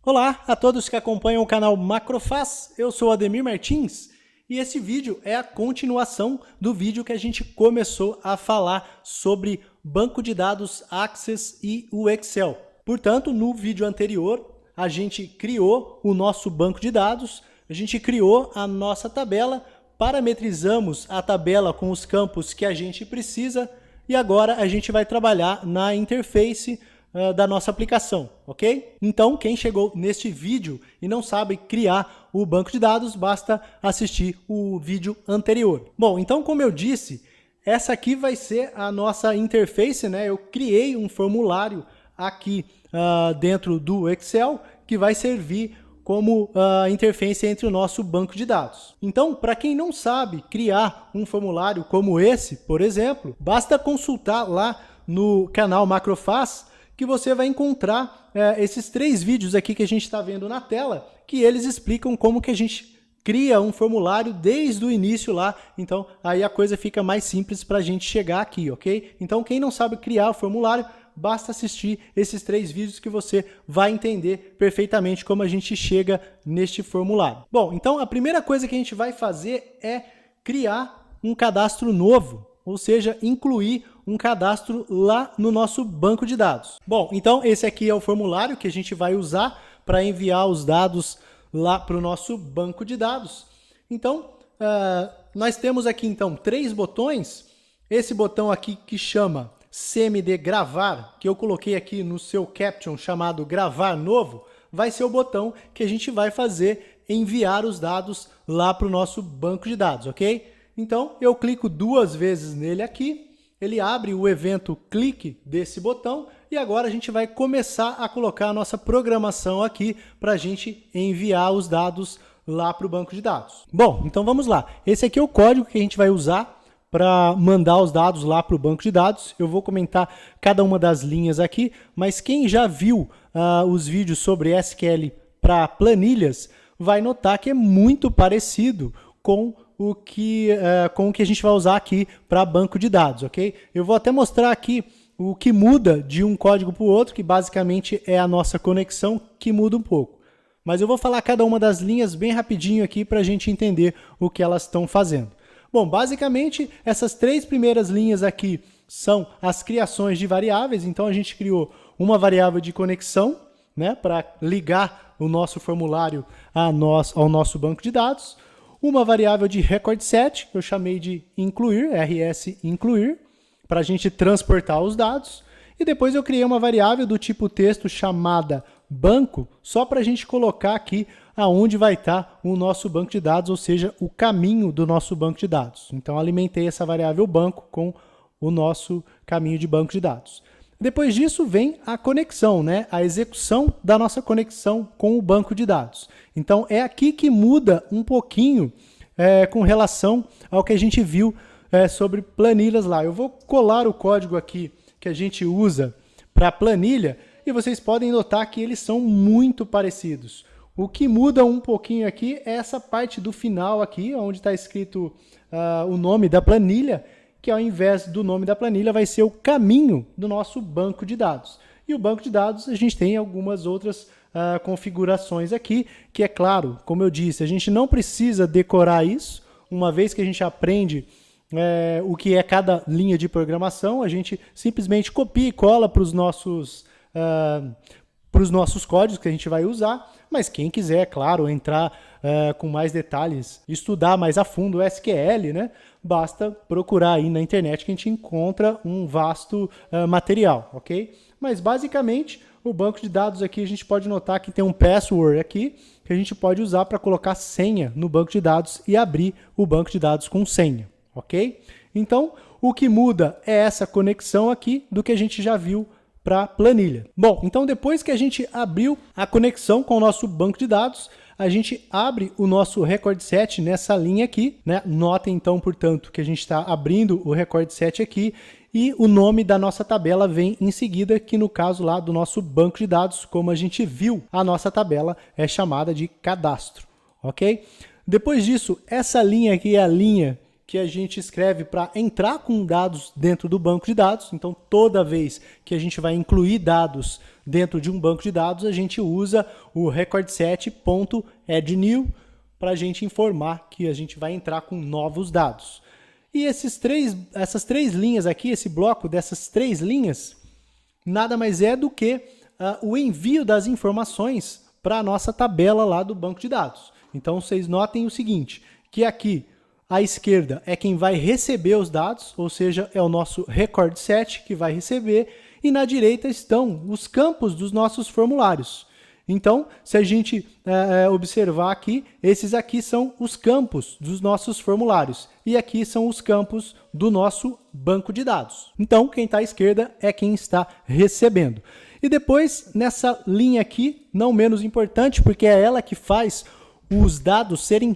Olá a todos que acompanham o canal Macrofaz, eu sou Ademir Martins e esse vídeo é a continuação do vídeo que a gente começou a falar sobre banco de dados Access e o Excel. Portanto, no vídeo anterior, a gente criou o nosso banco de dados, a gente criou a nossa tabela, parametrizamos a tabela com os campos que a gente precisa e agora a gente vai trabalhar na interface da nossa aplicação, ok? Então, quem chegou neste vídeo e não sabe criar o banco de dados, basta assistir o vídeo anterior. Bom, então, como eu disse, essa aqui vai ser a nossa interface, né? Eu criei um formulário aqui dentro do Excel que vai servir como interface entre o nosso banco de dados. Então, para quem não sabe criar um formulário como esse, por exemplo, basta consultar lá no canal Macrofaz, que você vai encontrar esses 3 vídeos aqui que a gente está vendo na tela, que eles explicam como que a gente cria um formulário desde o início lá. Então, aí a coisa fica mais simples para a gente chegar aqui, ok? Então, quem não sabe criar o formulário, basta assistir esses 3 vídeos que você vai entender perfeitamente como a gente chega neste formulário. Bom, então a primeira coisa que a gente vai fazer é criar um cadastro novo, ou seja, incluir um cadastro lá no nosso banco de dados. Bom, então esse aqui é o formulário que a gente vai usar para enviar os dados lá para o nosso banco de dados. Então, nós temos aqui então 3 botões. Esse botão aqui que chama CMD gravar, que eu coloquei aqui no seu caption chamado gravar novo, vai ser o botão que a gente vai fazer enviar os dados lá para o nosso banco de dados, ok? Então, eu clico 2 vezes nele aqui, ele abre o evento clique desse botão e agora a gente vai começar a colocar a nossa programação aqui para a gente enviar os dados lá para o banco de dados. Bom, então vamos lá. Esse aqui é o código que a gente vai usar para mandar os dados lá para o banco de dados. Eu vou comentar cada uma das linhas aqui, mas quem já viu os vídeos sobre SQL para planilhas vai notar que é muito parecido com o que a gente vai usar aqui para banco de dados, ok? Eu vou até mostrar aqui o que muda de um código para o outro, que basicamente é a nossa conexão que muda um pouco. Mas eu vou falar cada uma das linhas bem rapidinho aqui para a gente entender o que elas estão fazendo. Bom, basicamente essas 3 primeiras linhas aqui são as criações de variáveis, então a gente criou uma variável de conexão, né, para ligar o nosso formulário ao nosso banco de dados. Uma variável de record set, eu chamei de incluir, rs incluir, para a gente transportar os dados. E depois eu criei uma variável do tipo texto chamada banco, só para a gente colocar aqui aonde vai estar o nosso banco de dados, ou seja, o caminho do nosso banco de dados. Então, alimentei essa variável banco com o nosso caminho de banco de dados. Depois disso vem a conexão, né? A execução da nossa conexão com o banco de dados. Então, é aqui que muda um pouquinho com relação ao que a gente viu sobre planilhas lá. Eu vou colar o código aqui que a gente usa para planilha e vocês podem notar que eles são muito parecidos. O que muda um pouquinho aqui é essa parte do final aqui, onde está escrito o nome da planilha, que ao invés do nome da planilha vai ser o caminho do nosso banco de dados. E o banco de dados a gente tem algumas outras configurações aqui, que é claro, como eu disse, a gente não precisa decorar isso, uma vez que a gente aprende o que é cada linha de programação, a gente simplesmente copia e cola para os nossos códigos que a gente vai usar, mas quem quiser, claro, entrar com mais detalhes, estudar mais a fundo o SQL, né? Basta procurar aí na internet que a gente encontra um vasto material, ok? Mas basicamente, o banco de dados aqui a gente pode notar que tem um password aqui, que a gente pode usar para colocar senha no banco de dados e abrir o banco de dados com senha, ok? Então, o que muda é essa conexão aqui do que a gente já viu para planilha. Bom, então depois que a gente abriu a conexão com o nosso banco de dados, a gente abre o nosso record set nessa linha aqui, né? Notem então, portanto, que a gente está abrindo o record set aqui e o nome da nossa tabela vem em seguida, que no caso lá do nosso banco de dados, como a gente viu, a nossa tabela é chamada de cadastro, ok? Depois disso, essa linha aqui é a linha que a gente escreve para entrar com dados dentro do banco de dados. Então, toda vez que a gente vai incluir dados dentro de um banco de dados, a gente usa o recordset.addNew para a gente informar que a gente vai entrar com novos dados. E essas três linhas aqui, esse bloco dessas três linhas, nada mais é do que o envio das informações para a nossa tabela lá do banco de dados. Então, vocês notem o seguinte, que aqui à esquerda é quem vai receber os dados, ou seja, é o nosso record set que vai receber, e na direita estão os campos dos nossos formulários. Então, se a gente observar aqui, esses aqui são os campos dos nossos formulários, e aqui são os campos do nosso banco de dados. Então, quem está à esquerda é quem está recebendo. E depois, nessa linha aqui, não menos importante, porque é ela que faz os dados serem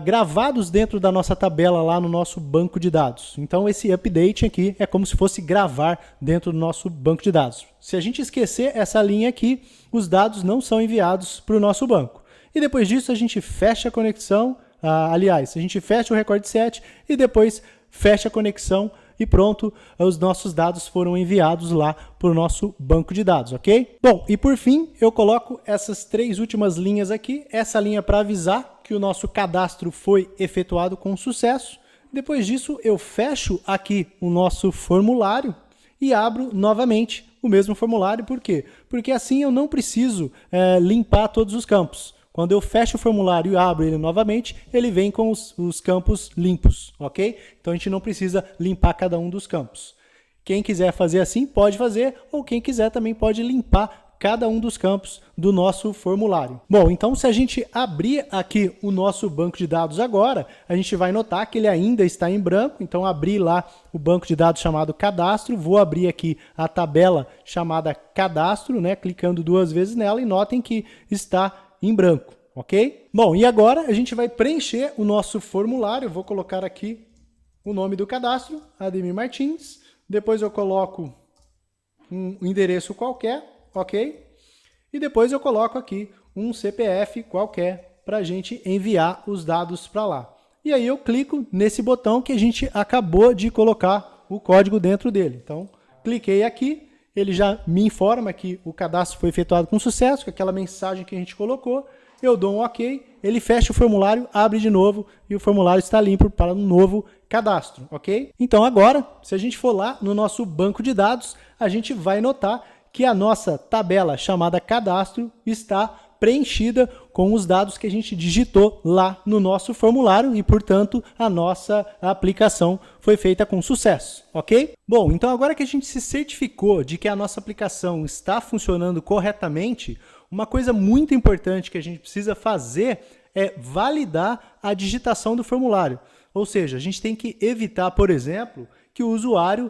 gravados dentro da nossa tabela lá no nosso banco de dados. Então, esse update aqui é como se fosse gravar dentro do nosso banco de dados. Se a gente esquecer essa linha aqui, os dados não são enviados para o nosso banco. E depois disso, a gente fecha a conexão, aliás, a gente fecha o record set e depois fecha a conexão e pronto, os nossos dados foram enviados lá para o nosso banco de dados, ok? Bom, e por fim, eu coloco essas três últimas linhas aqui, essa linha para avisar que o nosso cadastro foi efetuado com sucesso. Depois disso, eu fecho aqui o nosso formulário e abro novamente o mesmo formulário. Por quê? Porque assim eu não preciso limpar todos os campos. Quando eu fecho o formulário e abro ele novamente, ele vem com os campos limpos, ok? Então a gente não precisa limpar cada um dos campos. Quem quiser fazer assim, pode fazer, ou quem quiser também pode limpar cada um dos campos do nosso formulário. Bom, então se a gente abrir aqui o nosso banco de dados agora, a gente vai notar que ele ainda está em branco. Então abrir lá o banco de dados chamado cadastro, vou abrir aqui a tabela chamada cadastro, né, clicando duas vezes nela e notem que está em branco, ok? Bom, e agora a gente vai preencher o nosso formulário. Eu vou colocar aqui o nome do cadastro, Ademir Martins. Depois eu coloco um endereço qualquer, ok? E depois eu coloco aqui um CPF qualquer para a gente enviar os dados para lá. E aí eu clico nesse botão que a gente acabou de colocar o código dentro dele. Então, cliquei aqui. Ele já me informa que o cadastro foi efetuado com sucesso, com aquela mensagem que a gente colocou. Eu dou um OK, ele fecha o formulário, abre de novo e o formulário está limpo para um novo cadastro, ok? Então agora, se a gente for lá no nosso banco de dados, a gente vai notar que a nossa tabela chamada cadastro está preenchida com os dados que a gente digitou lá no nosso formulário e, portanto, a nossa aplicação foi feita com sucesso, ok? Bom, então agora que a gente se certificou de que a nossa aplicação está funcionando corretamente, uma coisa muito importante que a gente precisa fazer é validar a digitação do formulário. Ou seja, a gente tem que evitar, por exemplo, que o usuário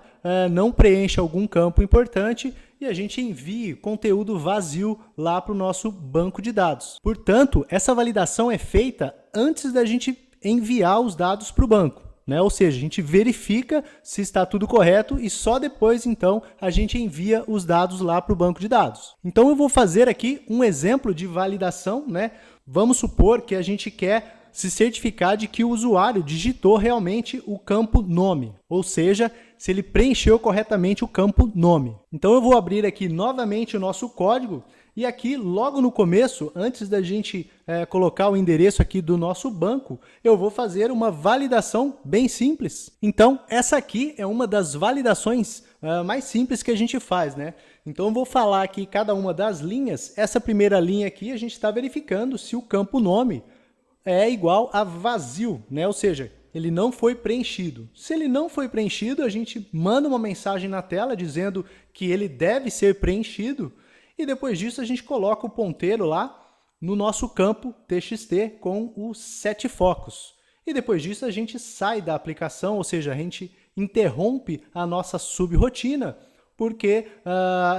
não preencha algum campo importante e a gente envie conteúdo vazio lá para o nosso banco de dados. Portanto, essa validação é feita antes da gente enviar os dados para o banco, né? Ou seja, a gente verifica se está tudo correto e só depois, então, a gente envia os dados lá para o banco de dados. Então, eu vou fazer aqui um exemplo de validação, né? Vamos supor que a gente quer se certificar de que o usuário digitou realmente o campo nome, ou seja, se ele preencheu corretamente o campo nome. Então eu vou abrir aqui novamente o nosso código e aqui logo no começo, antes da gente colocar o endereço aqui do nosso banco, eu vou fazer uma validação bem simples. Então essa aqui é uma das validações mais simples que a gente faz, né? Então eu vou falar aqui cada uma das linhas. Essa primeira linha aqui a gente está verificando se o campo nome é igual a vazio, né? Ou seja, ele não foi preenchido. Se ele não foi preenchido, a gente manda uma mensagem na tela dizendo que ele deve ser preenchido e depois disso a gente coloca o ponteiro lá no nosso campo TXT com os 7 focos. E depois disso a gente sai da aplicação, ou seja, a gente interrompe a nossa subrotina porque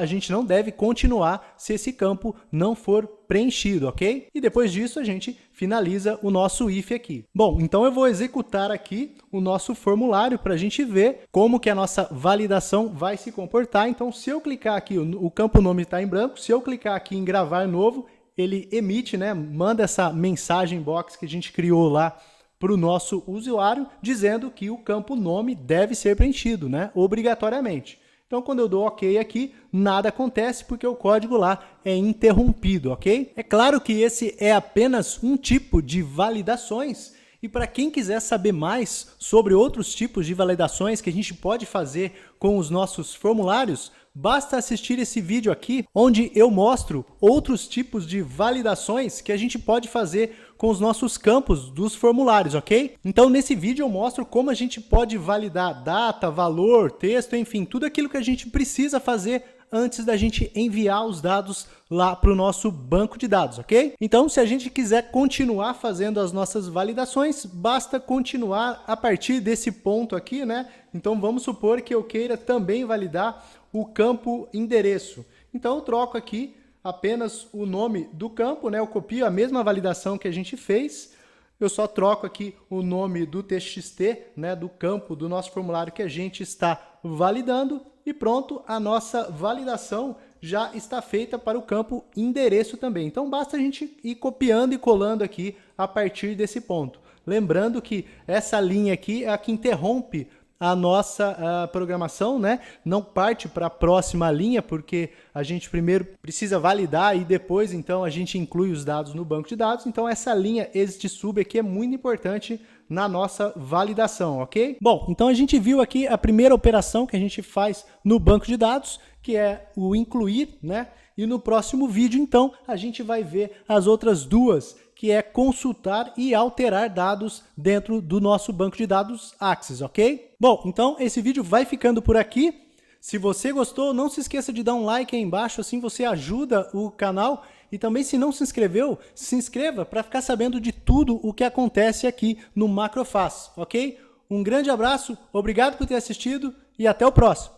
a gente não deve continuar se esse campo não for preenchido, ok? E depois disso a gente finaliza o nosso if aqui. Bom, então eu vou executar aqui o nosso formulário para a gente ver como que a nossa validação vai se comportar. Então, se eu clicar aqui, o campo nome está em branco, se eu clicar aqui em gravar novo, ele emite, né, manda essa mensagem box que a gente criou lá para o nosso usuário, dizendo que o campo nome deve ser preenchido, né, obrigatoriamente. Então, quando eu dou OK aqui, nada acontece porque o código lá é interrompido, ok? É claro que esse é apenas um tipo de validações, e para quem quiser saber mais sobre outros tipos de validações que a gente pode fazer com os nossos formulários, basta assistir esse vídeo aqui, onde eu mostro outros tipos de validações que a gente pode fazer com os nossos campos dos formulários, ok? Então, nesse vídeo eu mostro como a gente pode validar data, valor, texto, enfim, tudo aquilo que a gente precisa fazer antes da gente enviar os dados lá para o nosso banco de dados, ok? Então, se a gente quiser continuar fazendo as nossas validações, basta continuar a partir desse ponto aqui, né? Então, vamos supor que eu queira também validar o campo endereço. Então, eu troco aqui apenas o nome do campo, né? Eu copio a mesma validação que a gente fez, eu só troco aqui o nome do TXT, né, do campo do nosso formulário que a gente está validando, e pronto, a nossa validação já está feita para o campo endereço também. Então basta a gente ir copiando e colando aqui a partir desse ponto. Lembrando que essa linha aqui é a que interrompe a nossa programação, né? Não parte para a próxima linha, porque a gente primeiro precisa validar e depois, então, a gente inclui os dados no banco de dados. Então, essa linha exit sub aqui é muito importante na nossa validação, ok? Bom, então a gente viu aqui a primeira operação que a gente faz no banco de dados, que é o incluir, né? E no próximo vídeo, então, a gente vai ver as outras duas, que é consultar e alterar dados dentro do nosso banco de dados Axis, ok? Bom, então esse vídeo vai ficando por aqui. Se você gostou, não se esqueça de dar um like aí embaixo, assim você ajuda o canal. E também, se não se inscreveu, se inscreva para ficar sabendo de tudo o que acontece aqui no Macrofaz, ok? Um grande abraço, obrigado por ter assistido e até o próximo.